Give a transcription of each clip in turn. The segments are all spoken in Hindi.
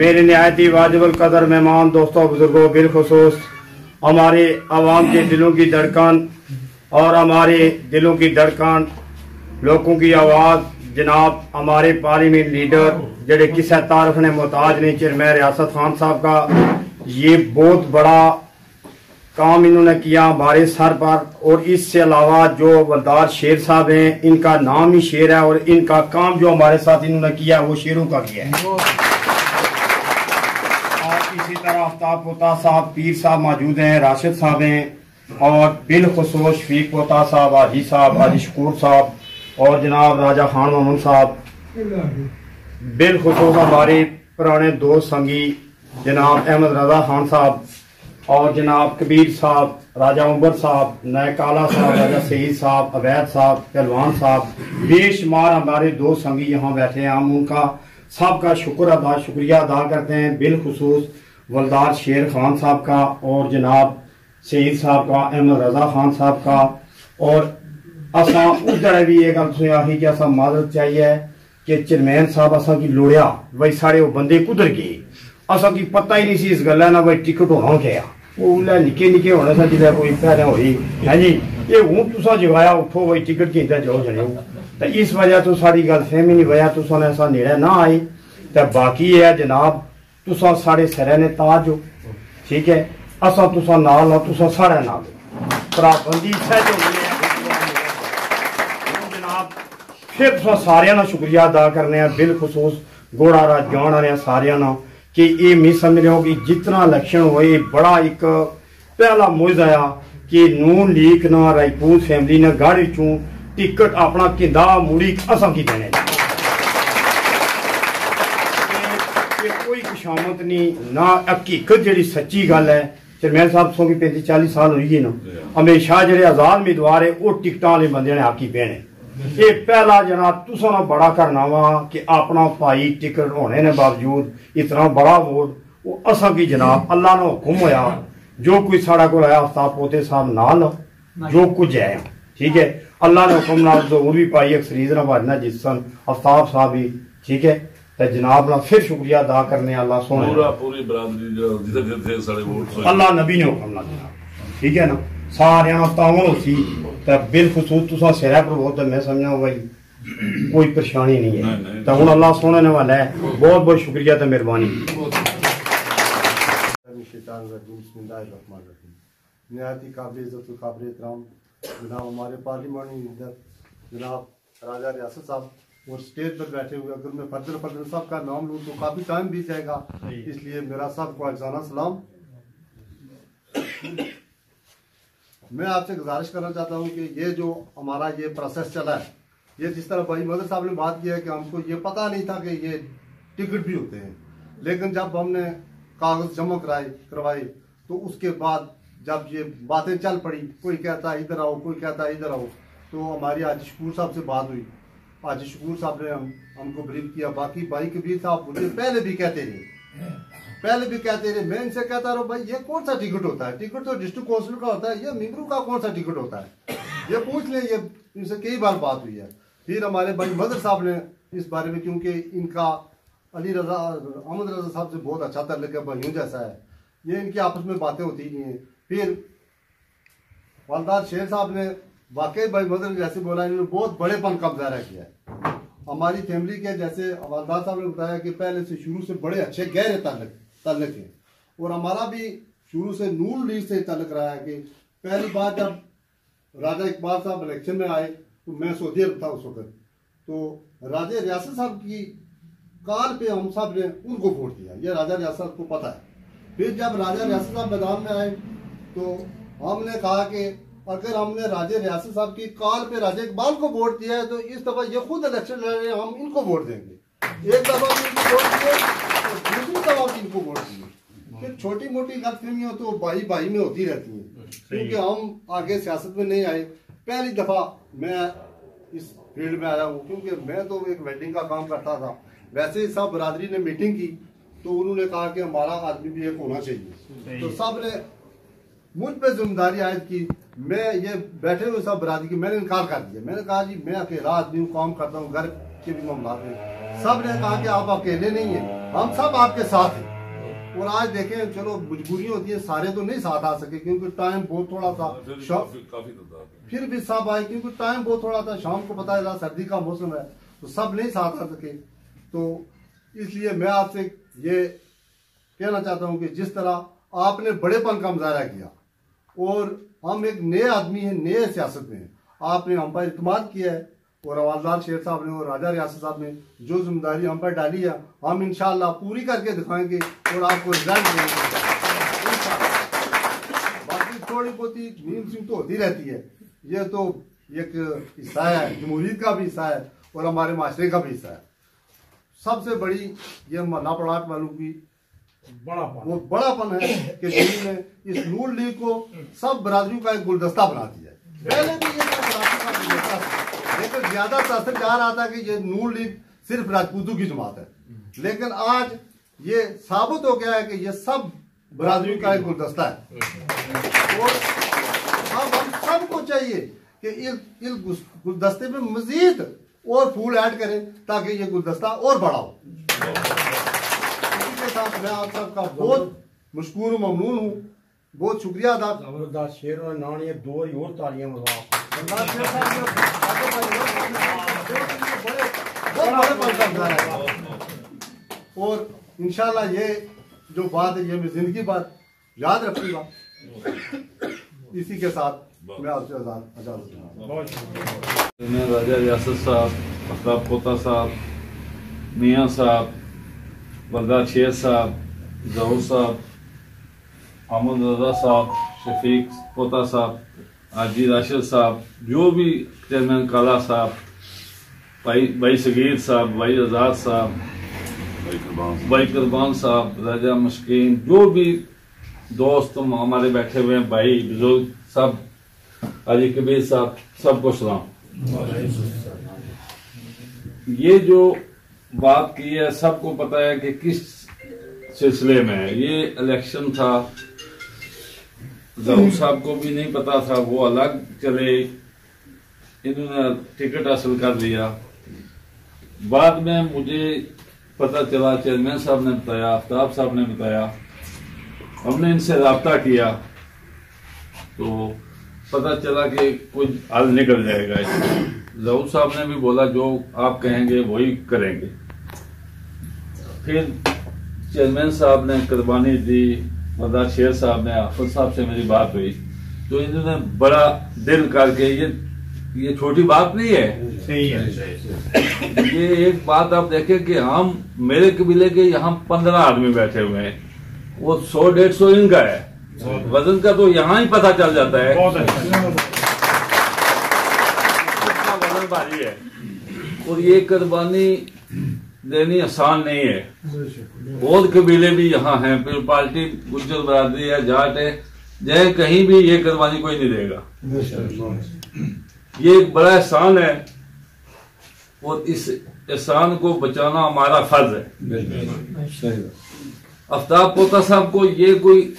मेरे नहायत ही वाजिबुल कदर मेहमान दोस्तों बुजुर्गों, बिलखुसूस हमारे आवाम के दिलों की धड़कन और हमारे दिलों की धड़कन लोगों की आवाज़ जनाब हमारे पार्लियामेंट लीडर जेडे किसी तारफ ने मोहताज नहीं, चेयरमैन रियासत खान साहब का ये बहुत बड़ा काम इन्होंने किया हमारे सर पर। और इससे अलावा जो वलदार शेर साहब हैं, इनका नाम ही शेर है और इनका काम जो हमारे साथ इन्होंने किया वो शेरों का किया है। और इसी तरह आफ्ताब पोता साहब, पीर साहब मौजूद हैं, राशिद साहब हैं और बिलखुसूस शफीक पोता साहब, हाजी साहब, हाजी शकूर साहब और जनाब राजा खान मोहम्मद साहब, बिलखुसूस हमारे पुराने दोस्त संगी जनाब अहमद रजा खान साहब और जनाब कबीर साहब, राजा उमर साहब, नए काला साहब, राजा सईद साहब, अवैध साहब, पहलवान साहब, बेशुमार हमारे दोस्त संगी यहाँ बैठे हैं। हम उनका सबका शुक्रिया अदा करते हैं, बिलखुसूस वलदार शेर खान साहब का और जनाब सईद साहब का, अहमद रजा खान साहब का। और असा उधर भी एक गल आखी कि असा माजरत चाहिए कि चेयरमैन साहब असा की लोड़िया वही सारे वो बंदे कुधर गए, असा की पता ही नहीं सी इस गल ना भाई टिकट होना क्या वो निके निके होने से जिले कोई पहले हुई है जी ये हूँ तुसा जगाया उठो भाई टिकट की जाओ जने तो इस वजह तो सारी गल फहमी नहीं वजह तुसा ने ऐसा नेड़े ना आई। तो बाकी है जनाब तुसा साढ़े सिरे ने ताज हो, ठीक है, असा तुसा नाल हो, तुसा साढ़े नाल बराबंदी सह जनाब फिर तुसा सारिया ना शुक्रिया अदा करने बिलखुसूस घोड़ा राज जान रहे सारिया ना कि ये मैं समझ रहा हूँ कि जितना इलेक्शन हुए बड़ा एक पहला मुझ आया कि नून लीग ना राजपूत फैमिली ने गाड़ी चू टिकट अपना किंदा मुड़ी असा की देने कोई खुशामत नहीं ना हकीकत जी सच्ची गल है। चेयरमैन साहब सौ की 35-40 साल हुई है ना, हमेशा जो आजाद उम्मीदवार है वो टिकट वाले बंदे ने आकी पेने ये पहला जनाब तुसा ना बड़ा करना वा कि अपना भाई टिकट होने ने बावजूद इतना बड़ा वोट वो असा की जनाब अल्लाह ने हुक्म होया जो कुछ साढ़ा को आया आफ्ताब पोते साहब नाल जो कुछ है, ठीक है, अल्लाह ने हुक्म नाल जरूर भी पाई अक्सरीज ना बाजना जिसन आफ्ताब साहब भी, ठीक है। तो जनाब ना फिर शुक्रिया अदा करने अल्लाह सोने पूरी बरादरी अल्लाह नबी ने हुक्म ना दिया, ठीक है ना, सारे तावन होसी तो बिलखुसूस तुसा सिरा पर बहुत मैं समझा भाई कोई परेशानी नहीं है। तो हूँ अल्लाह सोने वाला है, बहुत बहुत शुक्रिया तो मेहरबानी। जनाब हमारे पार्लियामेंट लीडर जनाब राजा रियासत साहब और स्टेज पर बैठे हुए, अगर मैं फर्दर सबका नाम लूँ तो काफ़ी टाइम बीत जाएगा, इसलिए मेरा सबको अज़ाना सलाम। मैं आपसे गुजारिश करना चाहता हूँ कि ये जो हमारा ये प्रोसेस चला है, ये जिस तरह भाई मदर साहब ने बात किया है कि हमको ये पता नहीं था कि ये टिकट भी होते हैं, लेकिन जब हमने कागज़ जमा करवाए तो उसके बाद जब ये बातें चल पड़ी, कोई कहता है इधर आओ, कोई कहता है इधर आओ, तो हमारी हाजी शकूर साहब से बात हुई, हाजी शकूर साहब ने हमको ब्रीफ किया। बाकी भाई कबीर साहब मुझे पहले भी कहते रहे, मैं इनसे कहता रहा भाई ये कौन सा टिकट होता है, टिकट तो डिस्ट्रिक्ट काउंसिल का होता है, ये मेंबरों का कौन सा टिकट होता है, ये पूछ ले, ये इनसे कई बार बात हुई है। फिर हमारे भाई मदर साहब ने इस बारे में, क्योंकि इनका अहमद रजा साहब से बहुत अच्छा ताल्लुक है, भाइयों जैसा है, ये इनकी आपस में बातें होती नहीं है। फिर वलदार शेर साहब ने वाकई भाई मदर जैसे बोला, इन्होंने बहुत बड़ेपन का मुजाहरा किया है हमारी फैमिली के। जैसे वलदार साहब ने बताया कि पहले से शुरू से बड़े अच्छे गहरे ताल्लुक है और हमारा भी शुरू से नून लीग से ताल्लुक रहा है कि पहली बार जब राजा इकबाल साहब इलेक्शन में आए तो मैं सऊदी अरब था उस वक्त, तो राजा रियासत साहब की कार पे हम सब ने उनको वोट दिया, ये राजा रियासत को पता है। फिर जब राजा रियासत साहब मैदान में आए तो हमने कहा कि अगर हमने राजा रियासत साहब की कार पे राजा इकबाल को वोट दिया है तो इस दफा ये खुद इलेक्शन लड़ रहे हैं, हम इनको वोट देंगे। एक दफा इनको वोट दिए और दूसरी दफा इनको वोट दिए। फिर छोटी मोटी गलतफहमियां तो भाई में होती रहती हैं, क्योंकि हम आगे सियासत में नहीं आए। पहली दफा मैं इस फील्ड में आया हूँ, क्योंकि मैं तो एक वेल्डिंग का काम करता था। वैसे ही सब बरादरी ने मीटिंग की तो उन्होंने कहा कि हमारा आदमी भी एक होना चाहिए, तो सब ने मुझ पे जिम्मेदारी आयद की। मैं ये बैठे हुए सब बरादरी की मैंने इनकार कर दिया, मैंने कहा जी मैं अकेला आदमी हूँ, काम करता हूँ, घर के भी मामला में। सब ने कहा कि आप अकेले नहीं है, हम सब आपके साथ हैं। और आज देखें, चलो मजबूरियां होती है, सारे तो नहीं साथ आ सके क्योंकि टाइम बहुत थोड़ा था, काफी फिर भी सब आए क्योंकि टाइम बहुत थोड़ा था। शाम को पता है सर्दी का मौसम है तो सब नहीं साथ आ सके। तो इसलिए मैं आपसे ये कहना चाहता हूं कि जिस तरह आपने बड़ेपन का मुजाहरा किया और हम एक नए आदमी हैं, नए सियासत में हैं, आपने हम पर इत्मीनान किया है और हवालदार शेर साहब ने और राजा रियासत साहब ने जो जिम्मेदारी हम पर डाली है हम इंशाल्लाह पूरी करके दिखाएंगे और आपको रिजल्ट देंगे। बाकी थोड़ी बहुत ही नीम सिंह तो होती रहती है, ये तो एक हिस्सा है, जमहूरियत का भी हिस्सा है और हमारे माशरे का भी हिस्सा है। सबसे बड़ी ये मोहल्ला पड़ाट वालों की वो बड़ापन है कि जिन्होंने इस नून लीग को सब बरादरियों का एक गुलदस्ता बना दिया है। पहले भी ये बरादरी का गुलदस्ता था, लेकिन ज्यादा असर जा रहा था कि ये नून लीग सिर्फ राजपूतों की जमात है, लेकिन आज ये साबित हो गया है कि ये सब बरादरियों का एक गुलदस्ता है। और अब हम सबको चाहिए कि इस गुलदस्ते में मजीद और फूल ऐड करें ताकि ये गुलदस्ता और बड़ा हो। इसी के साथ मैं आप सबका बहुत मशकूर ममनून हूँ, बहुत शुक्रिया अदा। जबरदस्त शेर और नानी दो और तालियां और इंशाल्लाह ये जो बात है ये मैं जिंदगी भर याद रखूंगा। इसी के साथ मैं आपसे मैं राजा रियासत साहब, अफ्ताब कोता साहब, मियाँ साहब, बलदार शेर साहब, जहूर साहब, अहमद रजा साहब, शफीक कोता साहब, आजी राशिद साहब, जो भी चेयरमैन काला साहब, भाई सगीर साहब, भाई आज़ाद साहब, भाई कुर्बान साहब, राजा मशकीन, जो भी दोस्त हमारे बैठे हुए हैं, भाई बुजुर्ग सब, हाजी कबीर साहब, सबको सलाम। ये जो बात की है सबको पता है कि किस सिलसिले में है। ये इलेक्शन था, जहूर साहब को भी नहीं पता था, वो अलग चले, इन्होंने टिकट हासिल कर लिया। बाद में मुझे पता चला, चेयरमैन साहब ने बताया, आफ्ताब साहब ने बताया, हमने इनसे रब्ता किया तो पता चला कि कुछ हल निकल जाएगा। जहूर साहब ने भी बोला जो आप कहेंगे वही करेंगे। फिर चेयरमैन साहब ने कुर्बानी दी, बलदार शेर साहब ने, आफत साहब से मेरी बात हुई तो इन्होंने बड़ा दिल करके, ये छोटी बात नहीं है, सही है। ये एक बात आप देखें कि हम मेरे कबीले के यहाँ 15 आदमी बैठे हुए हैं, वो 100-150 इनका है, वजन का तो यहाँ ही पता चल जाता है कितना वजन भारी है। और ये कुर्बानी देनी आसान नहीं है। और कबीले भी यहाँ हैं, फिर पार्टी गुज्जर बरादरी है, जाट है, जय कहीं भी ये कुर्बानी कोई नहीं देगा। ये एक बड़ा एहसान है और इस एहसान को बचाना हमारा फर्ज है। आफ्ताब कोता साहब को ये कोई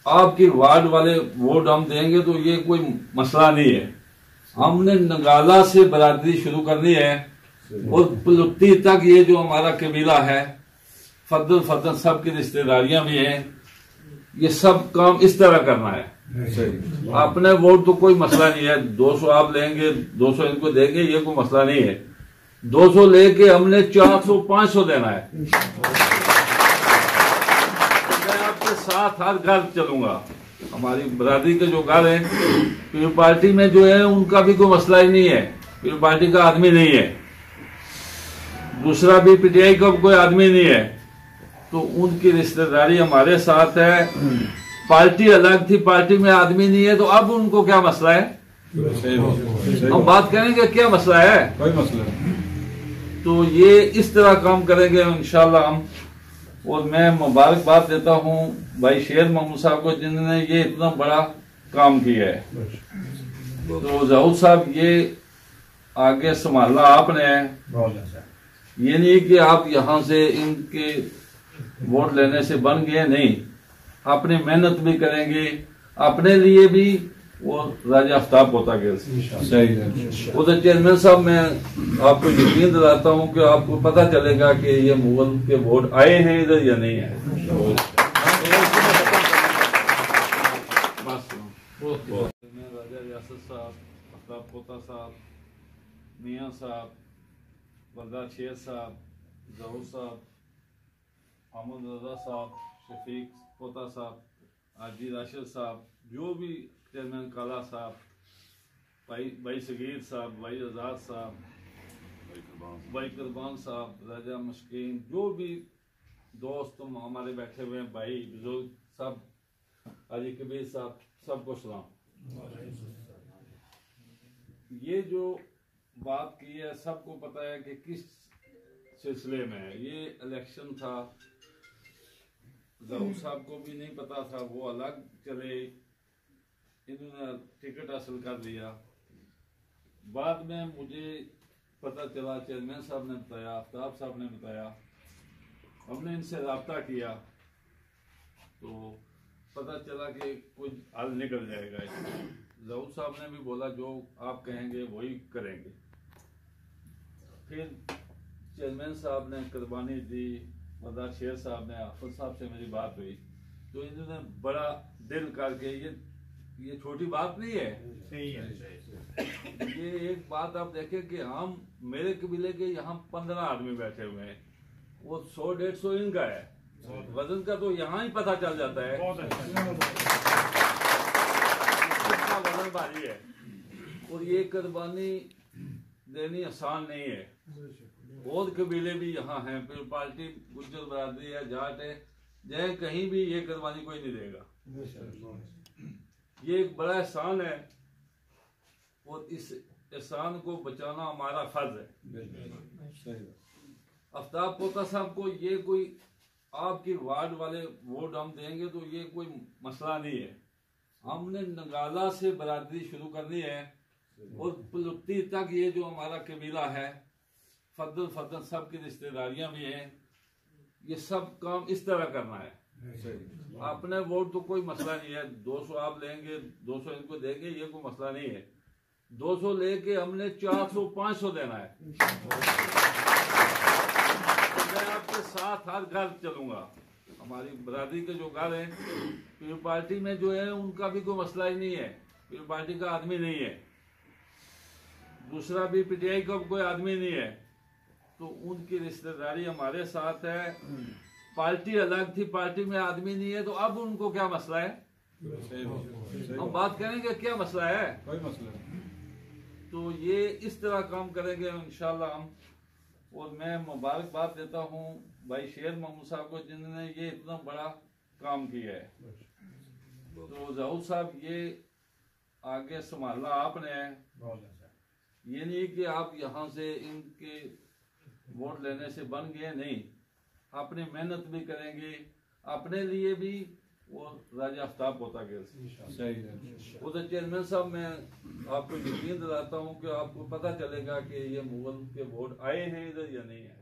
आपकी वार्ड वाले वोट हम देंगे तो ये कोई मसला नहीं है। हमने नगाला से बरादरी शुरू करनी है और पुलुत्ती तक ये जो हमारा कबीला है, फद्दल फद्दल सब की रिश्तेदारियां भी हैं, ये सब काम इस तरह करना है। अपने वोट तो कोई मसला नहीं है, 200 आप लेंगे, 200 इनको देंगे, ये कोई मसला नहीं है। 200 लेके हमने 400-500 देना है। मैं आपके साथ हर घर चलूंगा। हमारी बरादरी के जो घर है, पीर पार्टी में जो है उनका भी कोई मसला ही नहीं है, पीर पार्टी का आदमी नहीं है। दूसरा भी पीटीआई का कोई आदमी नहीं है, तो उनकी रिश्तेदारी हमारे साथ है। पार्टी अलग थी, पार्टी में आदमी नहीं है, तो अब उनको क्या मसला है? हम बात करेंगे क्या मसला है, कोई मसला नहीं। तो ये इस तरह काम करेंगे इंशाल्लाह हम। और मैं मुबारकबाद देता हूँ भाई शेर मोहम्मद साहब को, जिन्होंने ये इतना बड़ा काम किया है। तो जहूर साहब ये आगे संभालना आपने है, ये नहीं कि आप यहाँ से इनके वोट लेने से बन गए, नहीं, अपनी मेहनत भी करेंगे, अपने लिए भी वो राजा आफ्ताब पोता के सही है। उधर चेयरमैन साहब, मैं आपको यकीन दिलाता हूँ कि आपको पता चलेगा कि ये मुगल के वोट आए हैं इधर या नहीं है। राजा रियासत साहब, आफ्ताब पोता साहब, मियाँ साहब, बलदार शेर साहब, जहूर साहब, अहमद रजा साहब, शफीक पोता साहब, आजी राशिद साहब, जो भी चेयरमैन काला साहब, भाई सगीर साहब, भाई आज़ाद साहब, भाई कुर्बान साहब, राजा मशकीन, जो भी दोस्त हमारे बैठे हुए हैं, भाई बुजुर्ग सब, हाजी कबीर साहब, सबको सलाम। ये जो बात की है सबको पता है कि किस सिलसिले में है। ये इलेक्शन था, जहूर साहब को भी नहीं पता था, वो अलग चले, इन्होंने टिकट हासिल कर लिया। बाद में मुझे पता चला, चेयरमैन साहब ने बताया, आफ्ताब साहब ने बताया, हमने इनसे रब्ता किया तो पता चला कि कुछ हल निकल जाएगा इसमें। जहूर साहब ने भी बोला जो आप कहेंगे वही करेंगे। फिर चेयरमैन साहब ने कुर्बानी दी, बलदार शेर साहब ने, हाफिज साहब से मेरी बात हुई तो इन्होंने बड़ा दिल करके, ये छोटी बात नहीं है, सही है। ये एक बात आप देखें कि हम, मेरे कबीले के यहाँ 15 आदमी बैठे हुए हैं, वो 100-150 इनका है, वजन का तो यहाँ ही पता चल जाता है कितना वजन भारी है। और ये कुर्बानी देनी आसान नहीं है। बहुत कबीले भी यहाँ हैं, फिर पार्टी गुज्जर बरादरी है, जाट है, जहाँ कहीं भी ये कुर्बानी कोई नहीं देगा। ये एक बड़ा एहसान है और इस एहसान को बचाना हमारा फर्ज है। आफ्ताब पोता साहब को ये कोई आपकी वार्ड वाले वोट हम देंगे तो ये कोई मसला नहीं है। हमने नंगाला से बरादरी शुरू करनी है और पुलुत्ती तक ये जो हमारा कबीला है, फद्दल फद्दल सब की रिश्तेदारियां भी हैं, ये सब काम इस तरह करना है। अपने वोट तो कोई मसला नहीं है, 200 आप लेंगे, 200 इनको देंगे, ये कोई मसला नहीं है। 200 लेके हमने 400-500 देना है। मैं आपके साथ हर घर चलूंगा। हमारी बरादरी के जो घर हैं, पीर पार्टी में जो है उनका भी कोई मसला ही नहीं है, पीर पार्टी का आदमी नहीं है, दूसरा भी पीटीआई का कोई आदमी नहीं है, तो उनकी रिश्तेदारी हमारे साथ है। पार्टी अलग थी, पार्टी में आदमी नहीं है, तो अब उनको क्या मसला है? हम बात करेंगे क्या मसला है, कोई मसला नहीं। तो ये इस तरह काम करेंगे इंशाल्लाह हम। और मैं मुबारकबाद देता हूँ भाई शेर मोहम्मद साहब को, जिन्होंने ये इतना बड़ा काम किया है। तो जहूर साहब, ये आगे संभालना आपने है, ये नहीं कि आप यहाँ से इनके वोट लेने से बन गए, नहीं, अपनी मेहनत भी करेंगे, अपने लिए भी और राजा आफ्ताब पोता के सही है। उधर चेयरमैन साहब, मैं आपको यकीन दिलाता हूँ कि आपको पता चलेगा कि ये मुगल के वोट आए हैं इधर या नहीं है।